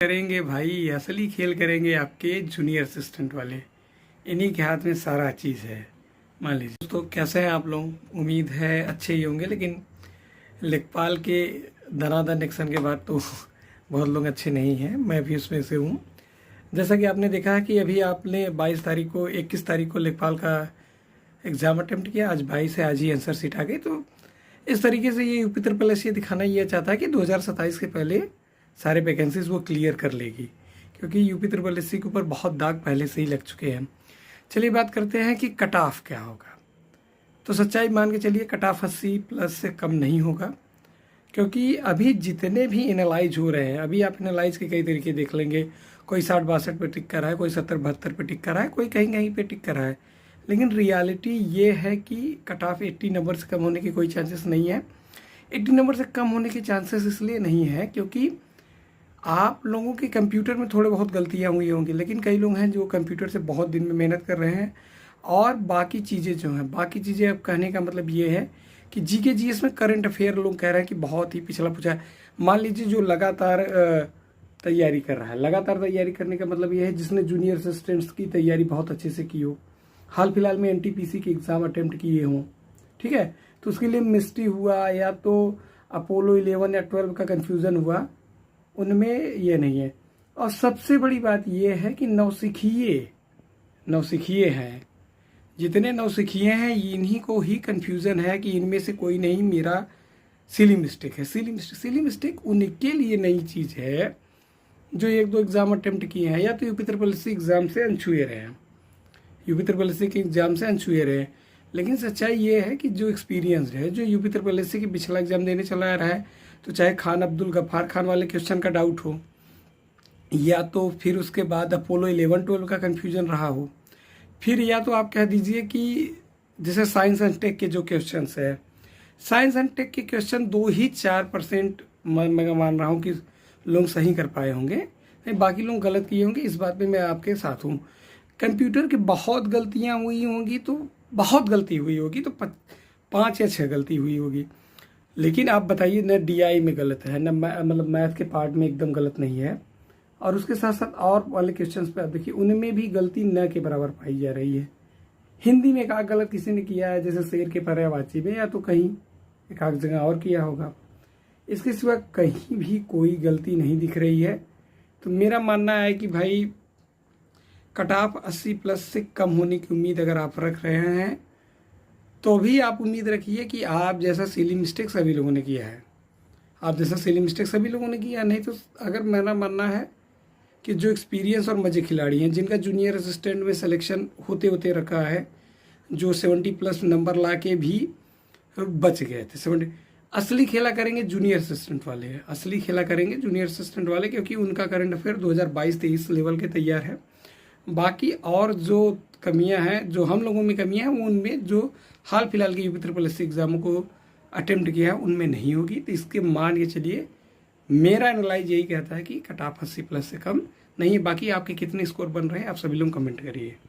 करेंगे भाई, असली खेल करेंगे आपके जूनियर असिस्टेंट वाले। इन्हीं के हाथ में सारा चीज़ है। मान लीजिए दोस्तों, कैसे हैं आप लोग? उम्मीद है अच्छे ही होंगे, लेकिन लेखपाल के धनाधन एक्शन के बाद तो बहुत लोग अच्छे नहीं हैं। मैं भी उसमें से हूँ। जैसा कि आपने देखा है कि अभी आपने 22 तारीख को 21 तारीख को लेखपाल का एग्ज़ाम अटेम्प्ट किया। आज 22 है, आज ही आंसर शीट आ गई। तो इस तरीके से ये यूपी ट्रिपल एस ये दिखाना ये चाहता है कि 2027 के पहले सारे वैकेंसीज वो क्लियर कर लेगी, क्योंकि यूपी ट्रिपल एस के ऊपर बहुत दाग पहले से ही लग चुके हैं। चलिए बात करते हैं कि कट ऑफ क्या होगा। तो सच्चाई मान के चलिए, कट ऑफ 80+ से कम नहीं होगा, क्योंकि अभी जितने भी एनालाइज हो रहे हैं, अभी आप एनालाइज के कई तरीके देख लेंगे। कोई 60-62 पे टिक कर रहा है, कोई 70-72 पे टिक कर रहा है, कोई कहीं कहीं पे टिक कर रहा है। लेकिन रियलिटी ये है कि कट ऑफ 80 नंबर से कम होने की कोई चांसेस नहीं है। 80 नंबर से कम होने की चांसेस इसलिए नहीं है क्योंकि आप लोगों के कंप्यूटर में थोड़े बहुत गलतियां हुई होंगी, लेकिन कई लोग हैं जो कंप्यूटर से बहुत दिन में मेहनत कर रहे हैं। और बाकी चीज़ें जो हैं, बाकी चीज़ें अब कहने का मतलब ये है कि जीके जीएस में करंट अफेयर लोग कह रहे हैं कि बहुत ही पिछला पूछा है। मान लीजिए जो लगातार तैयारी कर रहा है, लगातार तैयारी करने का मतलब ये है जिसने जूनियर असिस्टेंट्स की तैयारी बहुत अच्छे से की हो, हाल फिलहाल में एनटीपीसी के एग्ज़ाम अटेम्प्ट किए हों, ठीक है, तो उसके लिए मिस्ट्री हुआ या तो अपोलो 11 या 12 का कन्फ्यूज़न हुआ, उनमें ये नहीं है। और सबसे बड़ी बात ये है कि नौसिखिए हैं, जितने नौसिखिए हैं इन्हीं को ही कन्फ्यूज़न है कि इनमें से कोई नहीं मेरा सिली मिस्टेक है। सिली मिस्टेक उनके लिए नई चीज़ है जो 1-2 एग्ज़ाम अटेम्प्ट किए हैं या तो यूपी ट्रिपल एस एग्ज़ाम से अनछुए रहे हैं, यूपी ट्रिपल एस के एग्ज़ाम से अनछुए रहे हैं। लेकिन सच्चाई ये है कि जो एक्सपीरियंस है, जो यूपी ट्रिपल एस के पिछला एग्ज़ाम देने चला रहा है, तो चाहे खान अब्दुल गफ्फार खान वाले क्वेश्चन का डाउट हो, या तो फिर उसके बाद अपोलो 11-12 का कन्फ्यूजन रहा हो, फिर या तो आप कह दीजिए कि जैसे साइंस एंड टेक के जो क्वेश्चन है, साइंस एंड टेक के क्वेश्चन 2-4% मैं मान रहा हूँ कि लोग सही कर पाए होंगे, बाकी लोग गलत किए होंगे। इस बात में मैं आपके साथ हूँ। कंप्यूटर की बहुत गलतियाँ हुई होंगी, तो बहुत गलती हुई होगी, तो 5 या 6 गलती हुई होगी। लेकिन आप बताइए, न डीआई में गलत है, न मतलब मैथ के पार्ट में एकदम गलत नहीं है, और उसके साथ साथ और वाले क्वेश्चंस पे आप देखिए उनमें भी गलती न के बराबर पाई जा रही है। हिंदी में एक आध गलत किसी ने किया है, जैसे शेर के पर्यायवाची में, या तो कहीं एक आध जगह और किया होगा। इसके सिवा कहीं भी कोई गलती नहीं दिख रही है। तो मेरा मानना है कि भाई कट ऑफ 80+ से कम होने की उम्मीद अगर आप रख रहे हैं, तो भी आप उम्मीद रखिए कि आप जैसा सिली मिस्टेक सभी लोगों ने किया है, आप जैसा सिली मिस्टेक सभी लोगों ने किया। नहीं तो अगर मेरा मानना है कि जो एक्सपीरियंस और मजे खिलाड़ी हैं, जिनका जूनियर असिस्टेंट में सिलेक्शन होते होते रखा है, जो 70+ नंबर ला के भी बच गए थे, 70, असली खेला करेंगे जूनियर असिस्टेंट वाले, असली खेला करेंगे जूनियर असिस्टेंट वाले, क्योंकि उनका करंट अफेयर 2022-23 लेवल के तैयार है। बाकी और जो कमियां हैं, जो हम लोगों में कमियां हैं, वो उनमें जो हाल फिलहाल के यूपी ट्रिपल एस एग्जामों को अटेम्प्ट किया है उनमें नहीं होगी। तो इसके मान के चलिए, मेरा एनालाइज यही कहता है कि कट ऑफ 80+ से कम नहीं है। बाकी आपके कितने स्कोर बन रहे हैं आप सभी लोग कमेंट करिए।